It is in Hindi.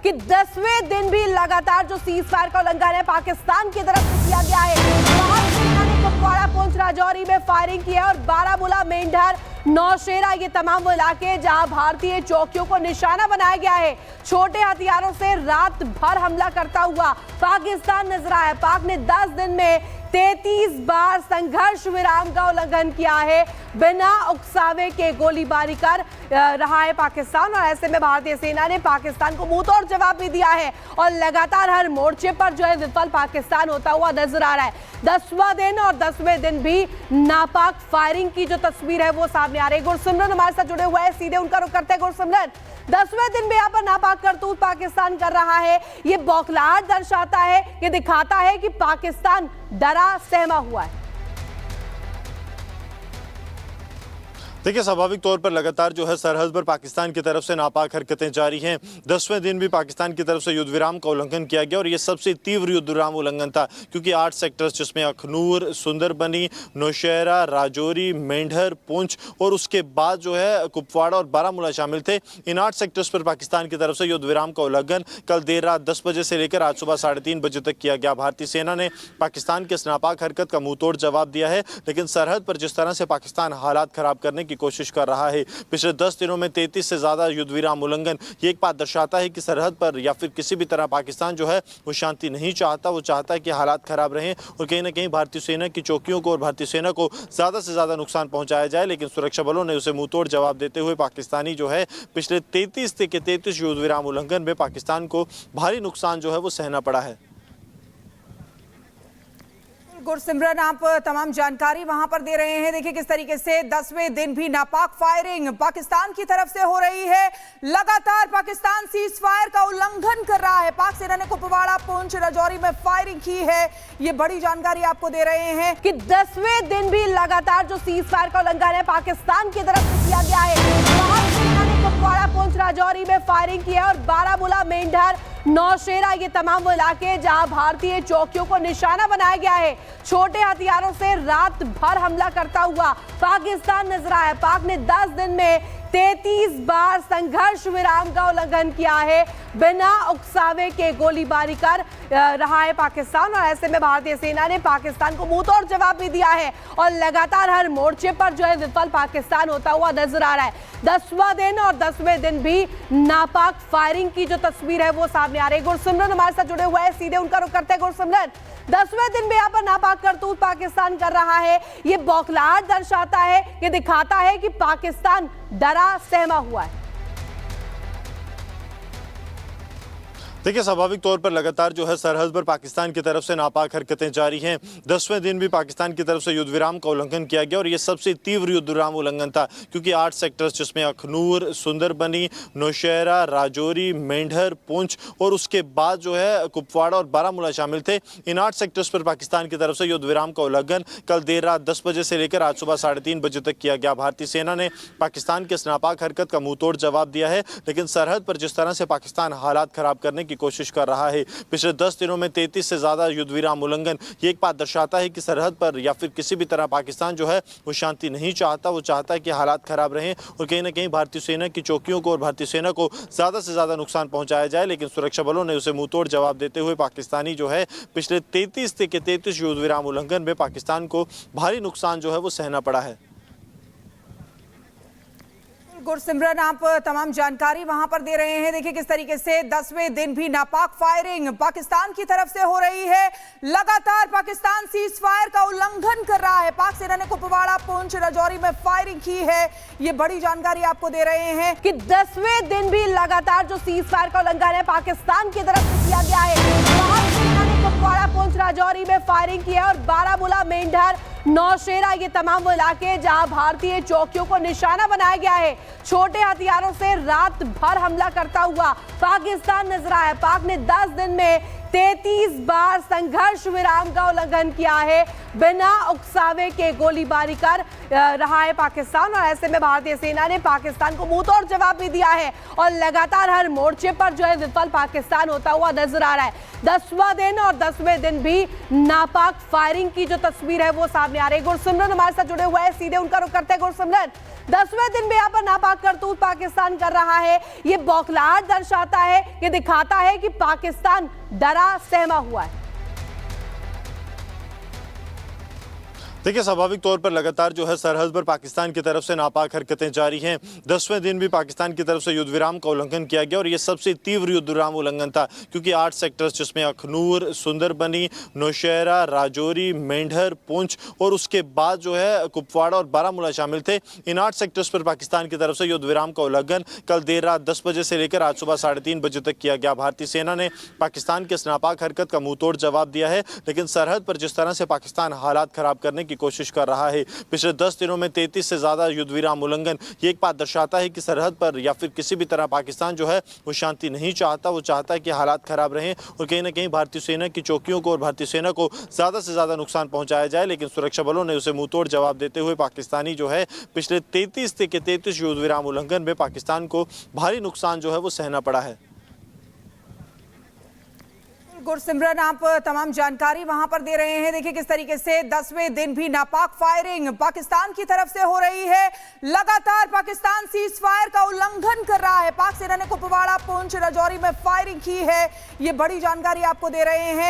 कि 10वें दिन भी लगातार जो सीज फायर का उल्लंघन है पाकिस्तान की तरफ से किया गया है। पाक सेना ने कुपवाड़ा, पुंछ, राजौरी में फायरिंग की है और बारामूला, मेंढर, नौशेरा ये तमाम वो इलाके जहां भारतीय चौकियों को निशाना बनाया गया है। छोटे हथियारों से रात भर हमला करता हुआ पाकिस्तान नजर आया। पाक ने 10 दिन में 33 बार संघर्ष विराम का उल्लंघन किया है। बिना उकसावे के गोलीबारी कर रहा है पाकिस्तान और ऐसे में भारतीय सेना ने पाकिस्तान को मुंहतोड़ जवाब भी दिया है और लगातार हर मोर्चे पर जो है विफल पाकिस्तान होता हुआ नजर आ रहा है। 10वां दिन और 10वें दिन भी नापाक फायरिंग की जो तस्वीर है वो सामने आ रही है। गुरसिमरन हमारे साथ जुड़े हुए हैं, सीधे उनका रुख करते हैं। गुरसिमरन, 10वें दिन भी यहाँ पर नापाक करतूत पाकिस्तान कर रहा है। ये बौखलाहट दर्शाता है, ये दिखाता है कि पाकिस्तान डरा सहमा हुआ है। देखिए, स्वाभाविक तौर पर लगातार जो है सरहद पर पाकिस्तान की तरफ से नापाक हरकतें जारी हैं। 10वें दिन भी पाकिस्तान की तरफ से युद्ध विराम का उल्लंघन किया गया और ये सबसे तीव्र युद्ध विराम उल्लंघन था, क्योंकि 8 सेक्टर्स जिसमें अखनूर, सुंदरबनी, नौशेरा, राजौरी, मेंढर, पुंछ और उसके बाद जो है कुपवाड़ा और बारामूला शामिल थे। इन 8 सेक्टर्स पर पाकिस्तान की तरफ से युद्ध विराम का उल्लंघन कल देर रात 10 बजे से लेकर आज सुबह 3:30 बजे तक किया गया। भारतीय सेना ने पाकिस्तान के इस नापाक हरकत का मुंहतोड़ जवाब दिया है, लेकिन सरहद पर जिस तरह से पाकिस्तान हालात खराब करने की कोशिश कर रहा है, पिछले 10 दिनों में 33 से ज्यादा युद्ध विराम उल्लंघन, ये एक बात दर्शाता है कि सरहद पर या फिर किसी भी तरह पाकिस्तान जो है वो शांति नहीं चाहता। वो चाहता है कि हालात खराब रहें और कहीं ना कहीं भारतीय सेना की चौकियों को और भारतीय सेना को ज्यादा से ज्यादा नुकसान पहुंचाया जाए। लेकिन सुरक्षा बलों ने उसे मुंहतोड़ जवाब देते हुए पाकिस्तानी जो है पिछले 33 युद्ध विराम उल्लंघन में पाकिस्तान को भारी नुकसान जो है वो सहना पड़ा है। गुरसिमरन, आप तमाम जानकारी वहां पर दे रहे हैं। देखिए किस तरीके से 10वें दिन भी नापाक फायरिंग पाकिस्तान की तरफ से हो रही है। लगातार पाकिस्तान सीज फायर का उल्लंघन कर रहा है। पाक सेना ने कुपवाड़ा, पुंछ, राजौरी में फायरिंग की है। ये बड़ी जानकारी आपको दे रहे हैं कि 10वें दिन भी लगातार जो सीज फायर का उल्लंघन है पाकिस्तान की तरफ से किया गया है। पाक सेना ने कुपवाड़ा, पुंछ, राजौरी में फायरिंग की है और बारामूला, मेंढर, नौशेरा ये तमाम वो इलाके जहां भारतीय चौकियों को निशाना बनाया गया है। छोटे हथियारों से रात भर हमला करता हुआ पाकिस्तान नजर आया। पाक ने 10 दिन में 33 बार संघर्ष विराम का उल्लंघन किया है। बिना उकसावे के गोलीबारी कर रहा है पाकिस्तान और ऐसे में भारतीय सेना ने पाकिस्तान को मुंहतोड़ जवाब भी दिया है और लगातार हर मोर्चे पर जो है विफल पाकिस्तान होता हुआ नजर आ रहा है। 10वां दिन और 10वें दिन भी नापाक फायरिंग की जो तस्वीर है वो सामने आ रही है। गुरसिमरन हमारे साथ जुड़े हुए हैं, सीधे उनका रुख करते हैं। गुरसिमरन, 10वें दिन भी यहाँ पर नापाक करतूत पाकिस्तान कर रहा है। ये बौखलाहट दर्शाता है, ये दिखाता है कि पाकिस्तान डरा सहमा हुआ है। देखिए, स्वाभाविक तौर पर लगातार जो है सरहद पर पाकिस्तान की तरफ से नापाक हरकतें जारी हैं। 10वें दिन भी पाकिस्तान की तरफ से युद्ध विराम का उल्लंघन किया गया और ये सबसे तीव्र युद्ध विराम उल्लंघन था, क्योंकि 8 सेक्टर्स जिसमें अखनूर, सुंदरबनी, नौशेरा, राजौरी, मेंढर, पुंछ और उसके बाद जो है कुपवाड़ा और बारामूला शामिल थे। इन 8 सेक्टर्स पर पाकिस्तान की तरफ से युद्ध विराम का उल्लंघन कल देर रात 10 बजे से लेकर आज सुबह 3:30 बजे तक किया गया। भारतीय सेना ने पाकिस्तान के इस नापाक हरकत का मुंहतोड़ जवाब दिया है, लेकिन सरहद पर जिस तरह से पाकिस्तान हालात खराब करने की कोशिश कर रहा है, पिछले 10 दिनों में 33 से ज्यादा युद्ध विराम उल्लंघन, ये एक बात दर्शाता है कि सरहद पर या फिर किसी भी तरह पाकिस्तान जो है वो शांति नहीं चाहता। वो चाहता है कि हालात खराब रहें और कहीं ना कहीं भारतीय सेना की चौकियों को और भारतीय सेना को ज्यादा से ज्यादा नुकसान पहुंचाया जाए। लेकिन सुरक्षा बलों ने उसे मुंहतोड़ जवाब देते हुए पाकिस्तानी जो है पिछले 33 युद्ध विराम उल्लंघन में पाकिस्तान को भारी नुकसान जो है वो सहना पड़ा है। गुरसिमरन, आप तमाम जानकारी वहां पर दे रहे हैं। देखिए किस तरीके से 10वें दिन भी नापाक फायरिंग पाकिस्तान की तरफ से हो रही है। लगातार पाकिस्तान सीज फायर का उल्लंघन कर रहा है। पाक सेना ने कुपवाड़ा, पुंछ, राजौरी में फायरिंग की है। ये बड़ी जानकारी आपको दे रहे हैं कि 10वें दिन भी लगातार जो सीज फायर का उल्लंघन है पाकिस्तान की तरफ से किया गया है। पाक सेना ने कुपवाड़ा, पुंछ, राजौरी में फायरिंग की है और बारामूला, मेंढर, नौशेरा ये तमाम वो इलाके जहां भारतीय चौकियों को निशाना बनाया गया है। छोटे हथियारों से रात भर हमला करता हुआ पाकिस्तान नजर आया। पाक ने 10 दिन में 33 बार संघर्ष विराम का उल्लंघन किया है। बिना उकसावे के गोलीबारी कर रहा है पाकिस्तान और ऐसे में भारतीय सेना ने पाकिस्तान को मुंहतोड़ जवाब भी दिया है और लगातार हर मोर्चे पर जो है विफल पाकिस्तान होता हुआ नजर आ रहा है। 10वां दिन और 10वें दिन भी नापाक फायरिंग की जो तस्वीर है वो सामने सामने आ रही है। गुरसिमरन हमारे साथ जुड़े हुए हैं, सीधे उनका रुख करते हैं। गुरसिमरन, 10वें दिन भी यहाँ पर नापाक करतूत पाकिस्तान कर रहा है, ये बौखलाहट दर्शाता है, ये दिखाता है कि पाकिस्तान डरा सहमा हुआ है। देखिए, स्वाभाविक तौर पर लगातार जो है सरहद पर पाकिस्तान की तरफ से नापाक हरकतें जारी हैं। 10वें दिन भी पाकिस्तान की तरफ से युद्ध विराम का उल्लंघन किया गया और ये सबसे तीव्र युद्ध विराम उल्लंघन था, क्योंकि 8 सेक्टर्स जिसमें अखनूर, सुंदरबनी, नौशहरा, राजौरी, मेंढर, पुंछ और उसके बाद जो है कुपवाड़ा और बारामूला शामिल थे। इन 8 सेक्टर्स पर पाकिस्तान की तरफ से युद्ध विराम का उल्लंघन कल देर रात 10 बजे से लेकर आज सुबह 3:30 बजे तक किया गया। भारतीय सेना ने पाकिस्तान के इस नापाक हरकत का मुंहतोड़ जवाब दिया है, लेकिन सरहद पर जिस तरह से पाकिस्तान हालात खराब करने की कोशिश कर रहा है, पिछले 10 दिनों में 33 से ज्यादा युद्ध विराम उल्लंघन, ये एक बात दर्शाता है कि सरहद पर या फिर किसी भी तरह पाकिस्तान जो है वो शांति नहीं चाहता। वो चाहता है कि हालात खराब रहें और कहीं ना कहीं भारतीय सेना की चौकियों को और भारतीय सेना को ज्यादा से ज्यादा नुकसान पहुंचाया जाए। लेकिन सुरक्षा बलों ने उसे मुंहतोड़ जवाब देते हुए पाकिस्तानी जो है पिछले 33 युद्ध विराम उल्लंघन में पाकिस्तान को भारी नुकसान जो है वो सहना पड़ा है। गुरसिमरन, आप तमाम जानकारी वहां पर दे रहे हैं। देखिए किस तरीके से 10वें दिन भी नापाक फायरिंग पाकिस्तान की तरफ से हो रही है। लगातार पाकिस्तान सीज फायर का उल्लंघन कर रहा है। पाक सेना ने कुपवाड़ा, पुंछ, राजौरी में फायरिंग की है। ये बड़ी जानकारी आपको दे रहे हैं।